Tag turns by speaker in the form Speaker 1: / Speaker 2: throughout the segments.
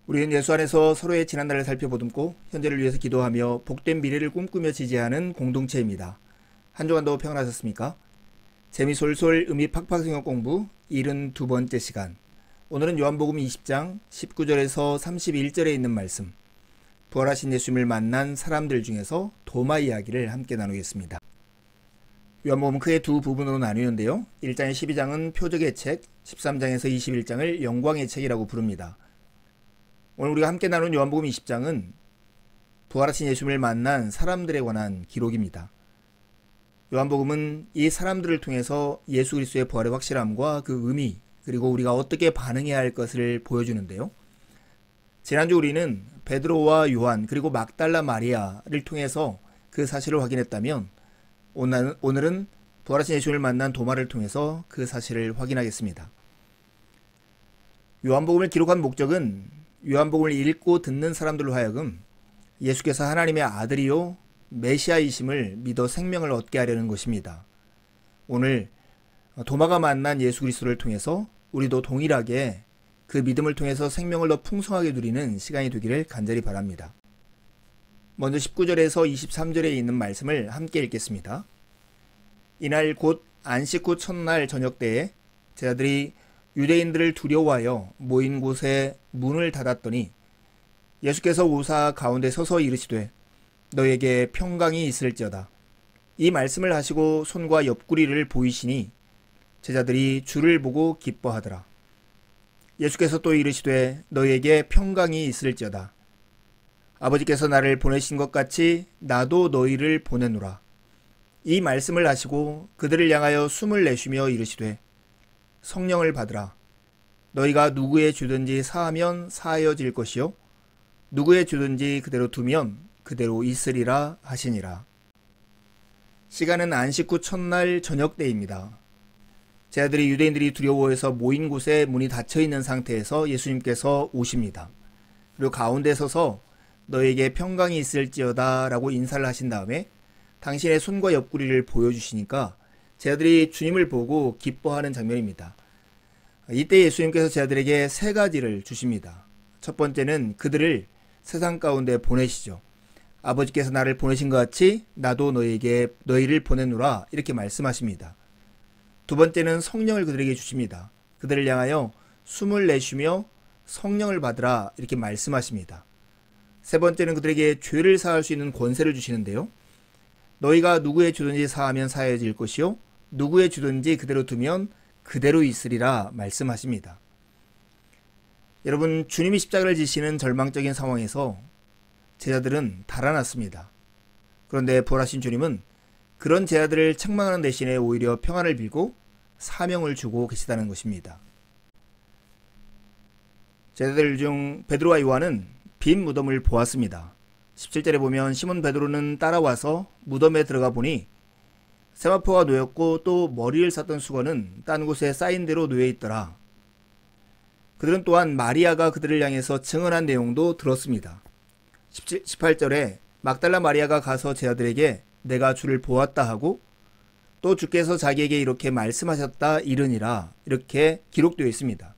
Speaker 1: 우리는 예수 안에서 서로의 지난날을 살펴보듬고 현재를 위해서 기도하며 복된 미래를 꿈꾸며 지지하는 공동체입니다. 한 주간도 평안하셨습니까? 재미솔솔 의미 팍팍 성경 공부 72번째 시간. 오늘은 요한복음 20장 19절에서 31절에 있는 말씀, 부활하신 예수님을 만난 사람들 중에서 도마 이야기를 함께 나누겠습니다. 요한복음은 크게 두 부분으로 나뉘는데요. 1장의 12장은 표적의 책, 13장에서 21장을 영광의 책이라고 부릅니다. 오늘 우리가 함께 나눈 요한복음 20장은 부활하신 예수님을 만난 사람들에 관한 기록입니다. 요한복음은 이 사람들을 통해서 예수 그리스도의 부활의 확실함과 그 의미, 그리고 우리가 어떻게 반응해야 할 것을 보여주는데요. 지난주 우리는 베드로와 요한 그리고 막달라 마리아를 통해서 그 사실을 확인했다면 오늘은 부활하신 예수님을 만난 도마를 통해서 그 사실을 확인하겠습니다. 요한복음을 기록한 목적은 요한복음을 읽고 듣는 사람들로 하여금 예수께서 하나님의 아들이요 메시아이심을 믿어 생명을 얻게 하려는 것입니다. 오늘 도마가 만난 예수 그리스도를 통해서 우리도 동일하게 그 믿음을 통해서 생명을 더 풍성하게 누리는 시간이 되기를 간절히 바랍니다. 먼저 19절에서 23절에 있는 말씀을 함께 읽겠습니다. 이날 곧 안식 후 첫날 저녁 때에 제자들이 유대인들을 두려워하여 모인 곳에 문을 닫았더니 예수께서 오사 가운데 서서 이르시되 너에게 평강이 있을지어다. 이 말씀을 하시고 손과 옆구리를 보이시니 제자들이 주를 보고 기뻐하더라. 예수께서 또 이르시되 너에게 평강이 있을지어다. 아버지께서 나를 보내신 것 같이 나도 너희를 보내노라. 이 말씀을 하시고 그들을 향하여 숨을 내쉬며 이르시되 성령을 받으라. 너희가 누구의 주든지 사하면 사하여질 것이요 누구의 주든지 그대로 두면 그대로 있으리라 하시니라. 시간은 안식 후 첫날 저녁 때입니다. 제자들이 유대인들이 두려워해서 모인 곳에 문이 닫혀있는 상태에서 예수님께서 오십니다. 그리고 가운데 서서 너에게 평강이 있을지어다 라고 인사를 하신 다음에 당신의 손과 옆구리를 보여주시니까 제자들이 주님을 보고 기뻐하는 장면입니다. 이때 예수님께서 제자들에게 세 가지를 주십니다. 첫 번째는 그들을 세상 가운데 보내시죠. 아버지께서 나를 보내신 것 같이 나도 너희를 보내노라 이렇게 말씀하십니다. 두 번째는 성령을 그들에게 주십니다. 그들을 향하여 숨을 내쉬며 성령을 받으라 이렇게 말씀하십니다. 세 번째는 그들에게 죄를 사할 수 있는 권세를 주시는데요. 너희가 누구의 주든지 사하면 사해질 것이요 누구의 주든지 그대로 두면 그대로 있으리라 말씀하십니다. 여러분, 주님이 십자가를 지시는 절망적인 상황에서 제자들은 달아났습니다. 그런데 부활하신 주님은 그런 제자들을 책망하는 대신에 오히려 평안을 빌고 사명을 주고 계시다는 것입니다. 제자들 중 베드로와 요한은 빈 무덤을 보았습니다. 17절에 보면 시몬 베드로는 따라와서 무덤에 들어가 보니 세마포가 놓였고 또 머리를 쌌던 수건은 딴 곳에 쌓인 대로 놓여 있더라. 그들은 또한 마리아가 그들을 향해서 증언한 내용도 들었습니다. 18절에 막달라 마리아가 가서 제자들에게 내가 주를 보았다 하고 또 주께서 자기에게 이렇게 말씀하셨다 이르니라 이렇게 기록되어 있습니다.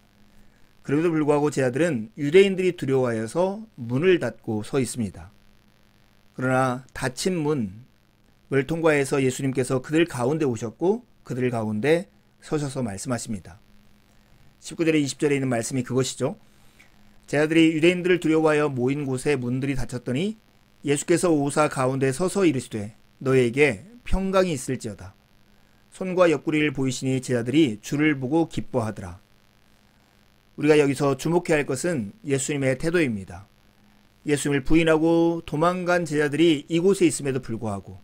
Speaker 1: 그럼에도 불구하고 제자들은 유대인들이 두려워하여서 문을 닫고 서 있습니다. 그러나 닫힌 문을 통과해서 예수님께서 그들 가운데 오셨고 그들 가운데 서셔서 말씀하십니다. 19절에 20절에 있는 말씀이 그것이죠. 제자들이 유대인들을 두려워하여 모인 곳에 문들이 닫혔더니 예수께서 오사 가운데 서서 이르시되 너에게 평강이 있을지어다. 손과 옆구리를 보이시니 제자들이 주를 보고 기뻐하더라. 우리가 여기서 주목해야 할 것은 예수님의 태도입니다. 예수님을 부인하고 도망간 제자들이 이곳에 있음에도 불구하고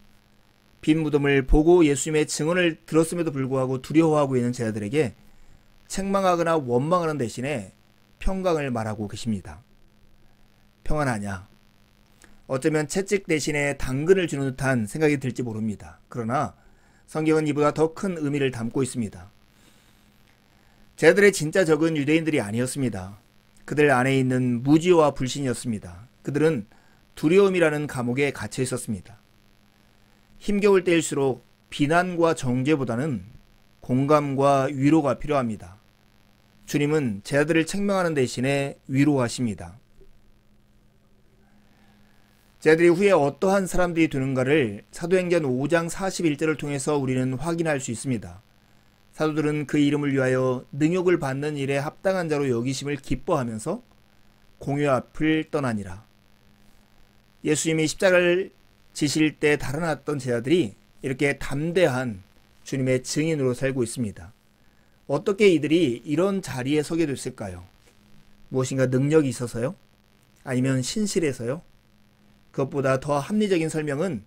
Speaker 1: 빈 무덤을 보고 예수님의 증언을 들었음에도 불구하고 두려워하고 있는 제자들에게 책망하거나 원망하는 대신에 평강을 말하고 계십니다. 평안하냐? 어쩌면 채찍 대신에 당근을 주는 듯한 생각이 들지 모릅니다. 그러나 성경은 이보다 더 큰 의미를 담고 있습니다. 제자들의 진짜 적은 유대인들이 아니었습니다. 그들 안에 있는 무지와 불신이었습니다. 그들은 두려움이라는 감옥에 갇혀 있었습니다. 힘겨울 때일수록 비난과 정죄보다는 공감과 위로가 필요합니다. 주님은 제자들을 책망하는 대신에 위로하십니다. 제자들이 후에 어떠한 사람들이 되는가를 사도행전 5장 41절을 통해서 우리는 확인할 수 있습니다. 사도들은 그 이름을 위하여 능욕을 받는 일에 합당한 자로 여기심을 기뻐하면서 공회 앞을 떠나니라. 예수님이 십자가를 지실 때 달아났던 제자들이 이렇게 담대한 주님의 증인으로 살고 있습니다. 어떻게 이들이 이런 자리에 서게 됐을까요? 무엇인가 능력이 있어서요? 아니면 신실해서요? 그것보다 더 합리적인 설명은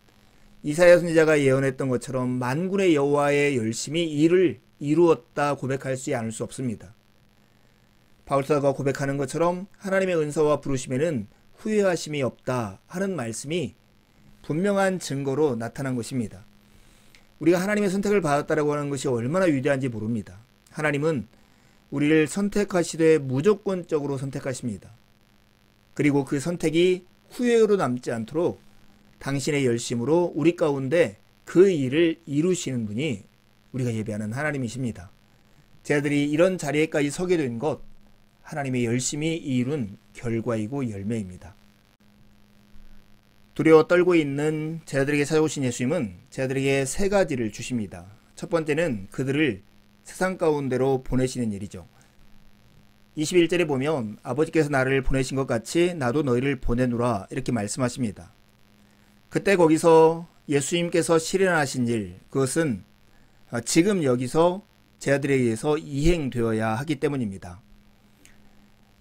Speaker 1: 이사야 선지자가 예언했던 것처럼 만군의 여호와의 열심히 일을 이루었다 고백하지 않을 수 없습니다. 바울사도가 고백하는 것처럼 하나님의 은사와 부르심에는 후회하심이 없다 하는 말씀이 분명한 증거로 나타난 것입니다. 우리가 하나님의 선택을 받았다라고 하는 것이 얼마나 위대한지 모릅니다. 하나님은 우리를 선택하시되 무조건적으로 선택하십니다. 그리고 그 선택이 후회로 남지 않도록 당신의 열심으로 우리 가운데 그 일을 이루시는 분이 우리가 예배하는 하나님이십니다. 제자들이 이런 자리에까지 서게 된 것, 하나님의 열심히 이룬 결과이고 열매입니다. 두려워 떨고 있는 제자들에게 찾아오신 예수님은 제자들에게 세 가지를 주십니다. 첫 번째는 그들을 세상 가운데로 보내시는 일이죠. 21절에 보면 아버지께서 나를 보내신 것 같이 나도 너희를 보내노라 이렇게 말씀하십니다. 그때 거기서 예수님께서 실현하신 일, 그것은 지금 여기서 제자들에 의해서 이행되어야 하기 때문입니다.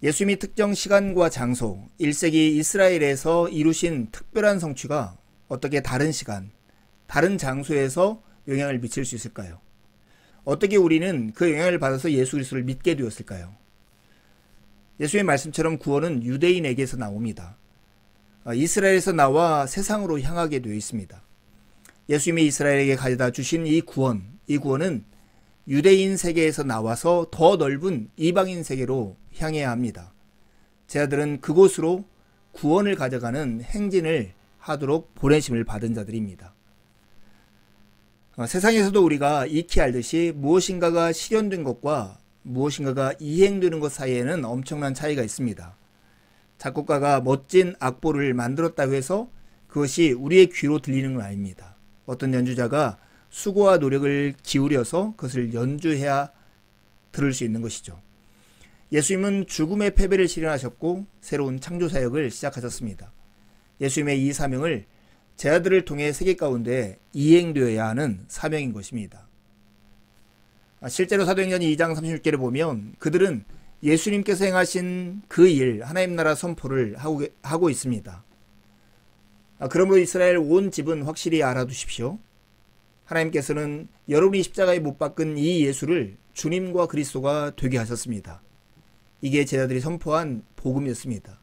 Speaker 1: 예수님이 특정 시간과 장소, 1세기 이스라엘에서 이루신 특별한 성취가 어떻게 다른 시간, 다른 장소에서 영향을 미칠 수 있을까요? 어떻게 우리는 그 영향을 받아서 예수 그리스도를 믿게 되었을까요? 예수의 말씀처럼 구원은 유대인에게서 나옵니다. 이스라엘에서 나와 세상으로 향하게 되어 있습니다. 예수님이 이스라엘에게 가져다 주신 이 구원은 유대인 세계에서 나와서 더 넓은 이방인 세계로 향해야 합니다. 제자들은 그곳으로 구원을 가져가는 행진을 하도록 보내심을 받은 자들입니다. 세상에서도 우리가 익히 알듯이 무엇인가가 실현된 것과 무엇인가가 이행되는 것 사이에는 엄청난 차이가 있습니다. 작곡가가 멋진 악보를 만들었다고 해서 그것이 우리의 귀로 들리는 건 아닙니다. 어떤 연주자가 수고와 노력을 기울여서 그것을 연주해야 들을 수 있는 것이죠. 예수님은 죽음의 패배를 실현하셨고 새로운 창조 사역을 시작하셨습니다. 예수님의 이 사명을 제자들을 통해 세계 가운데 이행되어야 하는 사명인 것입니다. 실제로 사도행전 2장 36절에 보면 그들은 예수님께서 행하신 그 일, 하나님 나라 선포를 하고 있습니다. 그러므로 이스라엘 온 집은 확실히 알아두십시오. 하나님께서는 여러분이 십자가에 못 박은 이 예수를 주님과 그리스도가 되게 하셨습니다. 이게 제자들이 선포한 복음이었습니다.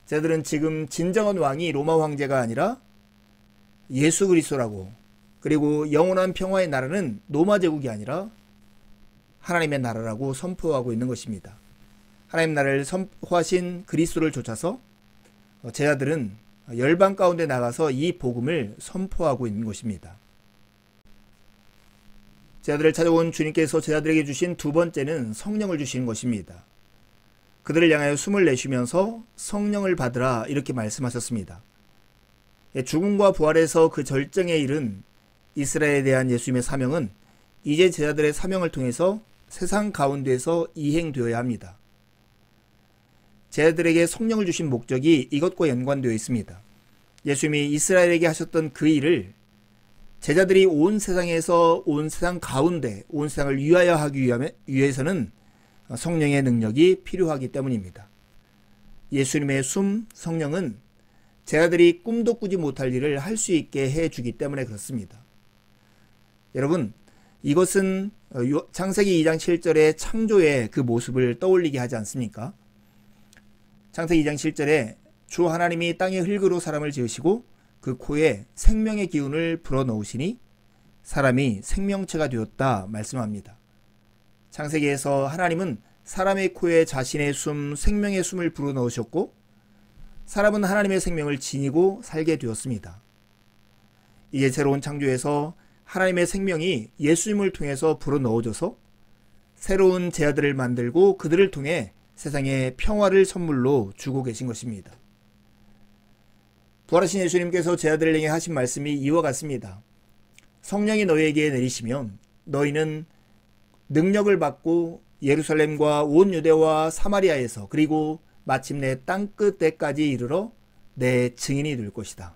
Speaker 1: 제자들은 지금 진정한 왕이 로마 황제가 아니라 예수 그리스도라고, 그리고 영원한 평화의 나라는 로마 제국이 아니라 하나님의 나라라고 선포하고 있는 것입니다. 하나님 나라를 선포하신 그리스도를 좇아서 제자들은 열방 가운데 나가서 이 복음을 선포하고 있는 것입니다. 제자들을 찾아온 주님께서 제자들에게 주신 두 번째는 성령을 주시는 것입니다. 그들을 향하여 숨을 내쉬면서 성령을 받으라 이렇게 말씀하셨습니다. 죽음과 부활에서 그 절정에 이른 이스라엘에 대한 예수님의 사명은 이제 제자들의 사명을 통해서 세상 가운데에서 이행되어야 합니다. 제자들에게 성령을 주신 목적이 이것과 연관되어 있습니다. 예수님이 이스라엘에게 하셨던 그 일을 제자들이 온 세상에서 온 세상 가운데 온 세상을 위하여 하기 위해서는 성령의 능력이 필요하기 때문입니다. 예수님의 숨, 성령은 제자들이 꿈도 꾸지 못할 일을 할 수 있게 해주기 때문에 그렇습니다. 여러분, 이것은 창세기 2장 7절의 창조의 그 모습을 떠올리게 하지 않습니까? 창세기 2장 7절에 주 하나님이 땅의 흙으로 사람을 지으시고 그 코에 생명의 기운을 불어넣으시니 사람이 생명체가 되었다 말씀합니다. 창세기에서 하나님은 사람의 코에 자신의 숨, 생명의 숨을 불어넣으셨고 사람은 하나님의 생명을 지니고 살게 되었습니다. 이제 새로운 창조에서 하나님의 생명이 예수님을 통해서 불어넣어져서 새로운 제 아들을 만들고 그들을 통해 세상에 평화를 선물로 주고 계신 것입니다. 부활하신 예수님께서 제 아들을 향해 하신 말씀이 이와 같습니다. 성령이 너희에게 내리시면 너희는 능력을 받고 예루살렘과 온 유대와 사마리아에서 그리고 마침내 땅끝에까지 이르러 내 증인이 될 것이다.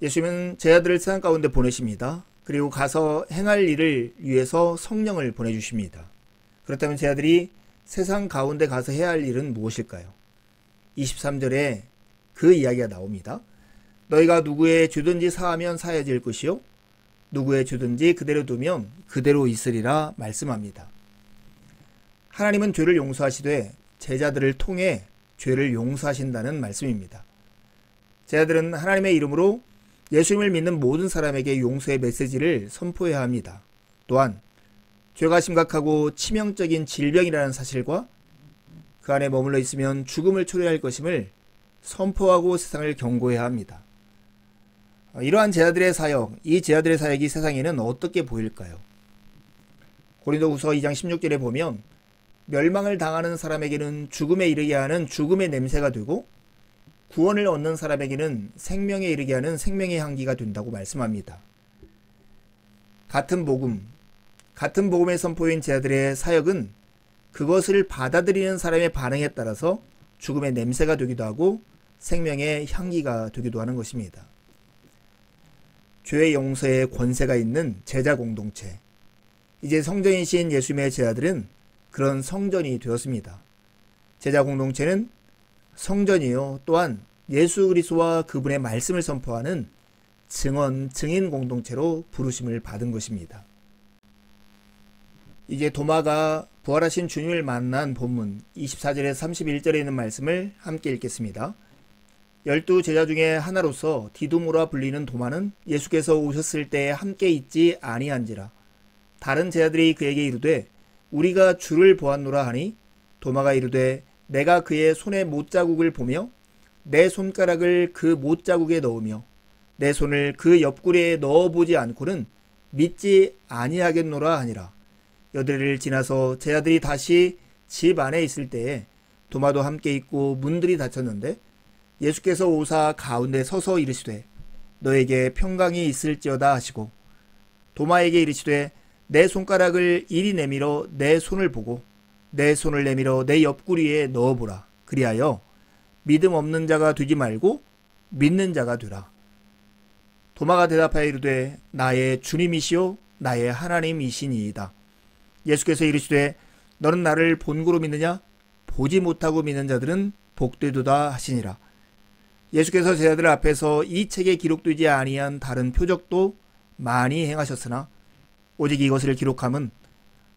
Speaker 1: 예수님은 제 아들을 세상 가운데 보내십니다. 그리고 가서 행할 일을 위해서 성령을 보내주십니다. 그렇다면 제 아들이 세상 가운데 가서 해야 할 일은 무엇일까요? 23절에 그 이야기가 나옵니다. 너희가 누구의 죄든지 사하면 사해질 것이요 누구의 죄든지 그대로 두면 그대로 있으리라 말씀합니다. 하나님은 죄를 용서하시되 제자들을 통해 죄를 용서하신다는 말씀입니다. 제자들은 하나님의 이름으로 예수님을 믿는 모든 사람에게 용서의 메시지를 선포해야 합니다. 또한 죄가 심각하고 치명적인 질병이라는 사실과 그 안에 머물러 있으면 죽음을 초래할 것임을 선포하고 세상을 경고해야 합니다. 이러한 제자들의 사역, 이 제자들의 사역이 세상에는 어떻게 보일까요? 고린도후서 2장 16절에 보면 멸망을 당하는 사람에게는 죽음에 이르게 하는 죽음의 냄새가 되고 구원을 얻는 사람에게는 생명에 이르게 하는 생명의 향기가 된다고 말씀합니다. 같은 복음의 선포인 제자들의 사역은 그것을 받아들이는 사람의 반응에 따라서 죽음의 냄새가 되기도 하고 생명의 향기가 되기도 하는 것입니다. 죄의 용서에 권세가 있는 제자 공동체. 이제 성전이신 예수님의 제자들은 그런 성전이 되었습니다. 제자 공동체는 성전이요 또한 예수 그리스도와 그분의 말씀을 선포하는 증인 공동체로 부르심을 받은 것입니다. 이제 도마가 부활하신 주님을 만난 본문 24절에서 31절에 있는 말씀을 함께 읽겠습니다. 12 제자 중에 하나로서 디두모라 불리는 도마는 예수께서 오셨을 때에 함께 있지 아니한지라. 다른 제자들이 그에게 이르되 우리가 주를 보았노라 하니 도마가 이르되 내가 그의 손에 못자국을 보며 내 손가락을 그 못자국에 넣으며 내 손을 그 옆구리에 넣어보지 않고는 믿지 아니하겠노라 하니라. 여드레를 지나서 제자들이 다시 집 안에 있을 때에 도마도 함께 있고 문들이 닫혔는데 예수께서 오사 가운데 서서 이르시되 너에게 평강이 있을지어다 하시고 도마에게 이르시되 내 손가락을 이리 내밀어 내 손을 보고 내 손을 내밀어 내 옆구리에 넣어보라. 그리하여 믿음 없는 자가 되지 말고 믿는 자가 되라. 도마가 대답하여 이르되 나의 주님이시요 나의 하나님이시니이다. 예수께서 이르시되 너는 나를 본고로 믿느냐? 보지 못하고 믿는 자들은 복되도다 하시니라. 예수께서 제자들 앞에서 이 책에 기록되지 아니한 다른 표적도 많이 행하셨으나 오직 이것을 기록함은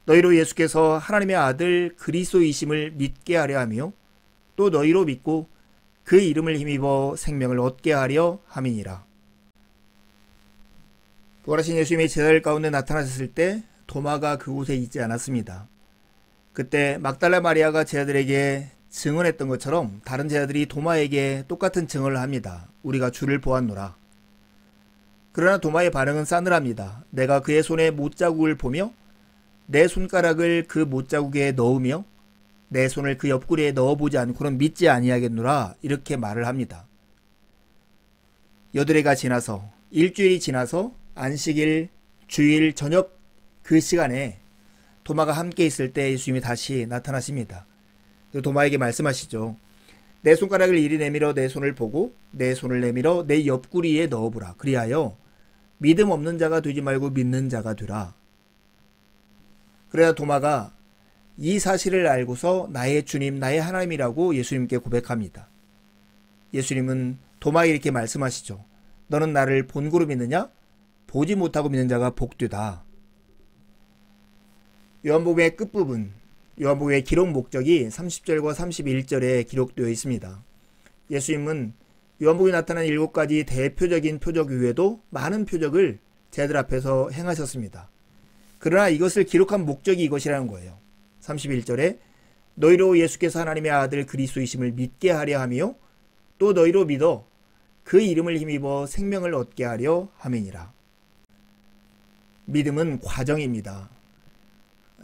Speaker 1: 너희로 예수께서 하나님의 아들 그리스도이심을 믿게 하려 하며 또 너희로 믿고 그 이름을 힘입어 생명을 얻게 하려 함이니라. 부활하신 예수님이 제자들 가운데 나타나셨을 때 도마가 그곳에 있지 않았습니다. 그때 막달라 마리아가 제자들에게 증언했던 것처럼 다른 제자들이 도마에게 똑같은 증언을 합니다. 우리가 주를 보았노라. 그러나 도마의 반응은 싸늘합니다. 내가 그의 손에 못자국을 보며 내 손가락을 그 못자국에 넣으며 내 손을 그 옆구리에 넣어보지 않고는 믿지 아니하겠노라 이렇게 말을 합니다. 여드레가 지나서 일주일이 지나서 안식일 주일 저녁 그 시간에 도마가 함께 있을 때 예수님이 다시 나타나십니다. 도마에게 말씀하시죠. 내 손가락을 이리 내밀어 내 손을 보고 내 손을 내밀어 내 옆구리에 넣어보라. 그리하여 믿음 없는 자가 되지 말고 믿는 자가 되라. 그래야 도마가 이 사실을 알고서 나의 주님 나의 하나님이라고 예수님께 고백합니다. 예수님은 도마에게 이렇게 말씀하시죠. 너는 나를 본고로 믿느냐? 보지 못하고 믿는 자가 복되다. 요한복음의 끝부분, 요한복음의 기록 목적이 30절과 31절에 기록되어 있습니다. 예수님은 요한복음에 나타난 7가지 대표적인 표적 외에도 많은 표적을 제자들 앞에서 행하셨습니다. 그러나 이것을 기록한 목적이 이것이라는 거예요. 31절에 너희로 예수께서 하나님의 아들 그리스도이심을 믿게 하려 하며 또 너희로 믿어 그 이름을 힘입어 생명을 얻게 하려 함이니라. 믿음은 과정입니다.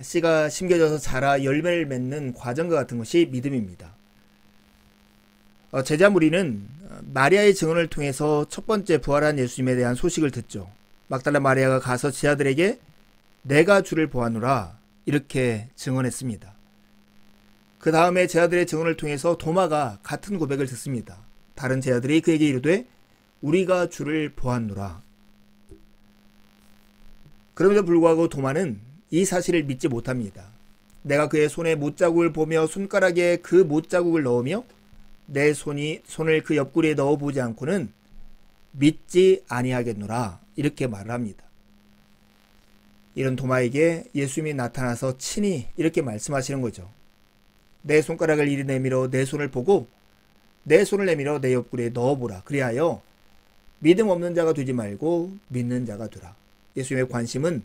Speaker 1: 씨가 심겨져서 자라 열매를 맺는 과정과 같은 것이 믿음입니다. 제자 무리는 마리아의 증언을 통해서 첫 번째 부활한 예수님에 대한 소식을 듣죠. 막달라 마리아가 가서 제자들에게 내가 주를 보았노라 이렇게 증언했습니다. 그 다음에 제자들의 증언을 통해서 도마가 같은 고백을 듣습니다. 다른 제자들이 그에게 이르되 우리가 주를 보았노라. 그럼에도 불구하고 도마는 이 사실을 믿지 못합니다. 내가 그의 손에 못자국을 보며 손가락에 그 못자국을 넣으며 내 손을 그 옆구리에 넣어보지 않고는 믿지 아니하겠노라 이렇게 말을 합니다. 이런 도마에게 예수님이 나타나서 친히 이렇게 말씀하시는 거죠. 내 손가락을 이리 내밀어 내 손을 보고 내 손을 내밀어 내 옆구리에 넣어보라. 그리하여 믿음 없는 자가 되지 말고 믿는 자가 되라. 예수님의 관심은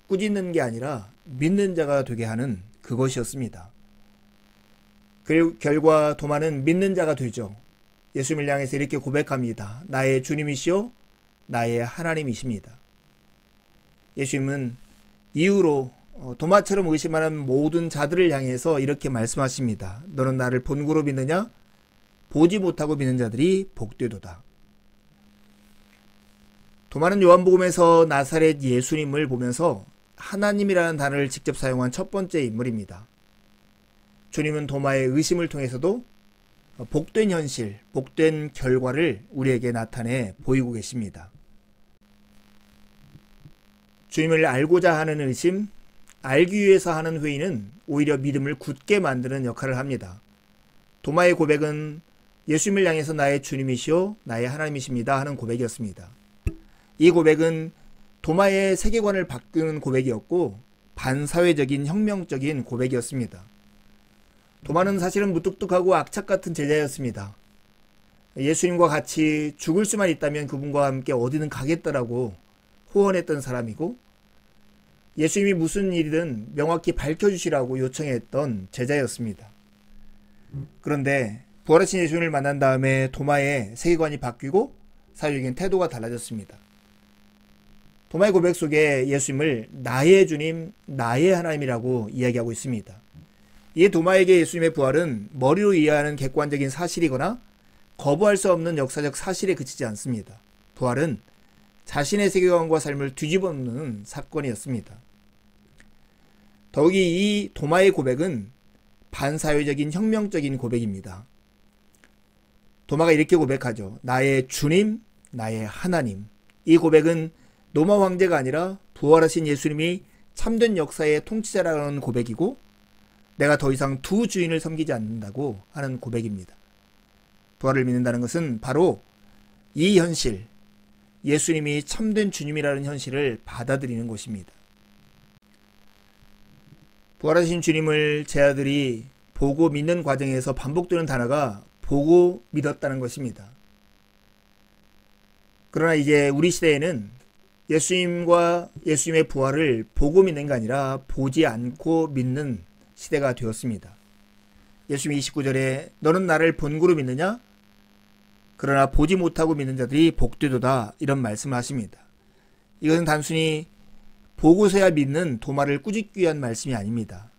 Speaker 1: 꾸짖는 게 아니라 믿는 자가 되게 하는 그것이었습니다. 그 결과 도마는 믿는 자가 되죠. 예수님을 향해서 이렇게 고백합니다. 나의 주님이시요 나의 하나님이십니다. 예수님은 이후로 도마처럼 의심하는 모든 자들을 향해서 이렇게 말씀하십니다. 너는 나를 본고로 믿느냐? 보지 못하고 믿는 자들이 복되도다. 도마는 요한복음에서 나사렛 예수님을 보면서 하나님이라는 단어를 직접 사용한 첫 번째 인물입니다. 주님은 도마의 의심을 통해서도 복된 현실, 복된 결과를 우리에게 나타내 보이고 계십니다. 주님을 알고자 하는 의심, 알기 위해서 하는 회의는 오히려 믿음을 굳게 만드는 역할을 합니다. 도마의 고백은 예수님을 향해서 나의 주님이시오 나의 하나님이십니다 하는 고백이었습니다. 이 고백은 도마의 세계관을 바꾸는 고백이었고 반사회적인 혁명적인 고백이었습니다. 도마는 사실은 무뚝뚝하고 악착 같은 제자였습니다. 예수님과 같이 죽을 수만 있다면 그분과 함께 어디든 가겠다라고 호언했던 사람이고 예수님이 무슨 일이든 명확히 밝혀주시라고 요청했던 제자였습니다. 그런데 부활하신 예수님을 만난 다음에 도마의 세계관이 바뀌고 사회적인 태도가 달라졌습니다. 도마의 고백 속에 예수님을 나의 주님, 나의 하나님이라고 이야기하고 있습니다. 이 도마에게 예수님의 부활은 머리로 이해하는 객관적인 사실이거나 거부할 수 없는 역사적 사실에 그치지 않습니다. 부활은 자신의 세계관과 삶을 뒤집어놓는 사건이었습니다. 더욱이 이 도마의 고백은 반사회적인 혁명적인 고백입니다. 도마가 이렇게 고백하죠. 나의 주님, 나의 하나님. 이 고백은 로마 황제가 아니라 부활하신 예수님이 참된 역사의 통치자라는 고백이고 내가 더 이상 두 주인을 섬기지 않는다고 하는 고백입니다. 부활을 믿는다는 것은 바로 이 현실, 예수님이 참된 주님이라는 현실을 받아들이는 것입니다. 부활하신 주님을 제자들이 보고 믿는 과정에서 반복되는 단어가 보고 믿었다는 것입니다. 그러나 이제 우리 시대에는 예수님과 예수님의 부활을 보고 믿는 게 아니라 보지 않고 믿는 시대가 되었습니다. 예수님이 29절에 너는 나를 본고로 믿느냐? 그러나 보지 못하고 믿는 자들이 복되도다 이런 말씀을 하십니다. 이것은 단순히 보고서야 믿는 도마를 꾸짖기 위한 말씀이 아닙니다.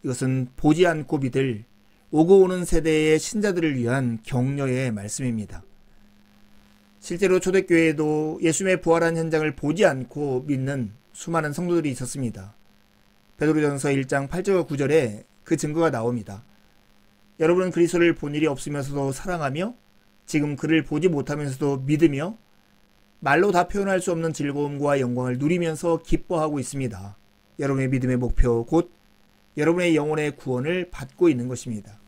Speaker 1: 이것은 보지 않고 믿을 오고 오는 세대의 신자들을 위한 격려의 말씀입니다. 실제로 초대교회에도 예수님의 부활한 현장을 보지 않고 믿는 수많은 성도들이 있었습니다. 베드로전서 1장 8절과 9절에 그 증거가 나옵니다. 여러분은 그리스도를 본 일이 없으면서도 사랑하며 지금 그를 보지 못하면서도 믿으며 말로 다 표현할 수 없는 즐거움과 영광을 누리면서 기뻐하고 있습니다. 여러분의 믿음의 목표 곧 여러분의 영혼의 구원을 받고 있는 것입니다.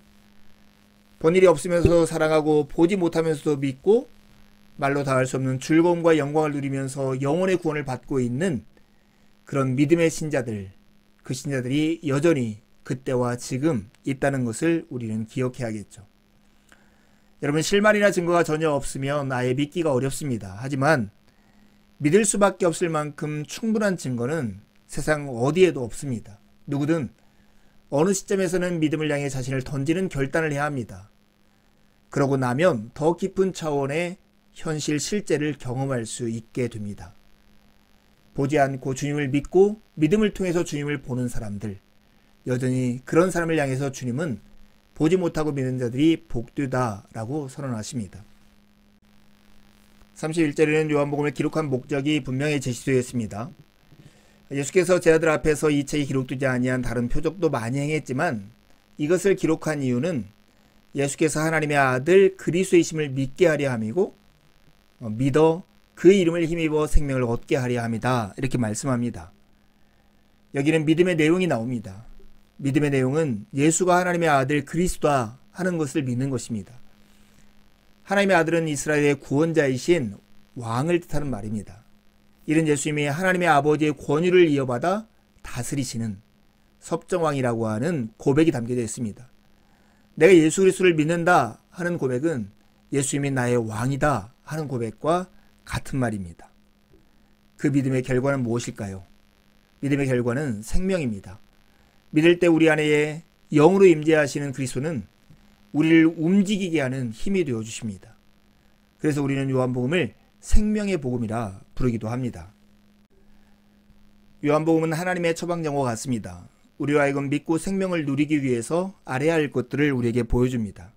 Speaker 1: 본 일이 없으면서도 사랑하고 보지 못하면서도 믿고 말로 다 할 수 없는 즐거움과 영광을 누리면서 영혼의 구원을 받고 있는 그런 믿음의 신자들, 그 신자들이 여전히 그때와 지금 있다는 것을 우리는 기억해야겠죠. 여러분, 실마리나 증거가 전혀 없으면 아예 믿기가 어렵습니다. 하지만 믿을 수밖에 없을 만큼 충분한 증거는 세상 어디에도 없습니다. 누구든 어느 시점에서는 믿음을 향해 자신을 던지는 결단을 해야 합니다. 그러고 나면 더 깊은 차원의 현실 실제를 경험할 수 있게 됩니다. 보지 않고 주님을 믿고 믿음을 통해서 주님을 보는 사람들, 여전히 그런 사람을 향해서 주님은 보지 못하고 믿는 자들이 복되다라고 선언하십니다. 31절에는 요한복음을 기록한 목적이 분명히 제시되어 있습니다. 예수께서 제자들 앞에서 이 책이 기록되지 아니한 다른 표적도 많이 행했지만 이것을 기록한 이유는 예수께서 하나님의 아들 그리스도이심을 믿게 하려 함이고 믿어 그 이름을 힘입어 생명을 얻게 하려 함이다. 이렇게 말씀합니다. 여기는 믿음의 내용이 나옵니다. 믿음의 내용은 예수가 하나님의 아들 그리스도다 하는 것을 믿는 것입니다. 하나님의 아들은 이스라엘의 구원자이신 왕을 뜻하는 말입니다. 이는 예수님이 하나님의 아버지의 권위를 이어받아 다스리시는 섭정왕이라고 하는 고백이 담겨져 있습니다. 내가 예수 그리스도를 믿는다 하는 고백은 예수님이 나의 왕이다 하는 고백과 같은 말입니다. 그 믿음의 결과는 무엇일까요? 믿음의 결과는 생명입니다. 믿을 때 우리 안에 영으로 임재하시는 그리스도는 우리를 움직이게 하는 힘이 되어 주십니다. 그래서 우리는 요한복음을 생명의 복음이라 부르기도 합니다. 요한복음은 하나님의 처방전과 같습니다. 우리로 하여금 믿고 생명을 누리기 위해서 알아야 할 것들을 우리에게 보여줍니다.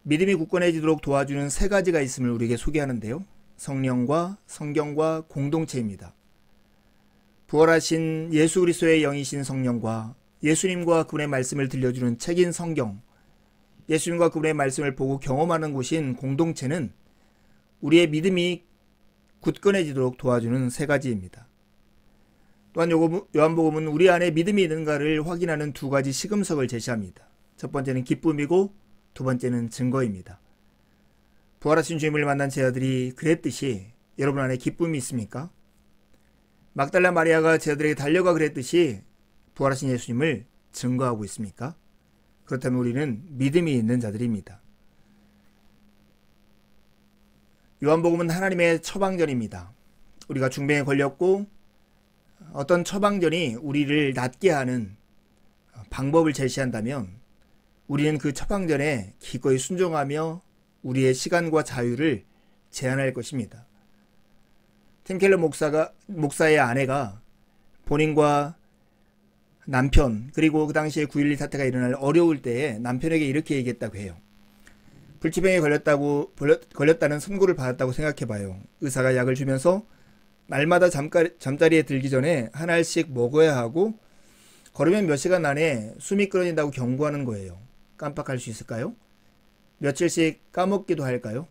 Speaker 1: 믿음이 굳건해지도록 도와주는 세 가지가 있음을 우리에게 소개하는데요. 성령과 성경과 공동체입니다. 부활하신 예수 그리스도의 영이신 성령과 예수님과 그분의 말씀을 들려주는 책인 성경, 예수님과 그분의 말씀을 보고 경험하는 곳인 공동체는 우리의 믿음이 굳건해지도록 도와주는 세 가지입니다. 또한 요한복음은 우리 안에 믿음이 있는가를 확인하는 두 가지 시금석을 제시합니다. 첫 번째는 기쁨이고 두 번째는 증거입니다. 부활하신 주님을 만난 제자들이 그랬듯이 여러분 안에 기쁨이 있습니까? 막달라 마리아가 제자들에게 달려가 그랬듯이 부활하신 예수님을 증거하고 있습니까? 그렇다면 우리는 믿음이 있는 자들입니다. 요한복음은 하나님의 처방전입니다. 우리가 중병에 걸렸고 어떤 처방전이 우리를 낫게 하는 방법을 제시한다면 우리는 그 처방전에 기꺼이 순종하며 우리의 시간과 자유를 제한할 것입니다. 팀 켈러 목사의 아내가 본인과 남편 그리고 그 당시에 9.11 사태가 일어날 어려울 때에 남편에게 이렇게 얘기했다고 해요. 불치병에 걸렸다는 선고를 받았다고 생각해봐요. 의사가 약을 주면서 날마다 잠자리에 들기 전에 한 알씩 먹어야 하고 걸으면 몇 시간 안에 숨이 끊어진다고 경고하는 거예요. 깜빡할 수 있을까요? 며칠씩 까먹기도 할까요?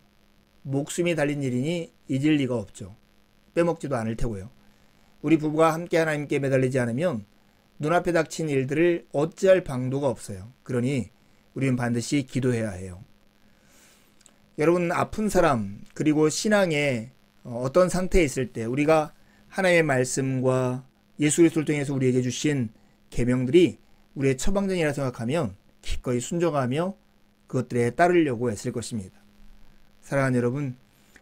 Speaker 1: 목숨이 달린 일이니 잊을 리가 없죠. 빼먹지도 않을 테고요. 우리 부부가 함께 하나님께 매달리지 않으면 눈앞에 닥친 일들을 어찌할 방도가 없어요. 그러니 우리는 반드시 기도해야 해요. 여러분, 아픈 사람 그리고 신앙의 어떤 상태에 있을 때 우리가 하나님의 말씀과 예수 그리스도를 통해서 우리에게 주신 계명들이 우리의 처방전이라 생각하면 기꺼이 순종하며 그것들에 따르려고 애쓸 것입니다. 사랑하는 여러분,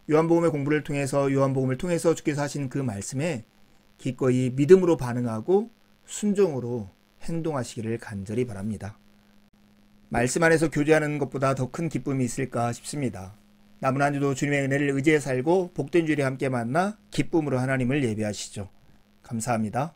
Speaker 1: 요한복음의 공부를 통해서 요한복음을 통해서 주께서 하신 그 말씀에 기꺼이 믿음으로 반응하고 순종으로 행동하시기를 간절히 바랍니다. 말씀 안에서 교제하는 것보다 더 큰 기쁨이 있을까 싶습니다. 남은 한 주도 주님의 은혜를 의지해 살고 복된 주일에 함께 만나 기쁨으로 하나님을 예배하시죠. 감사합니다.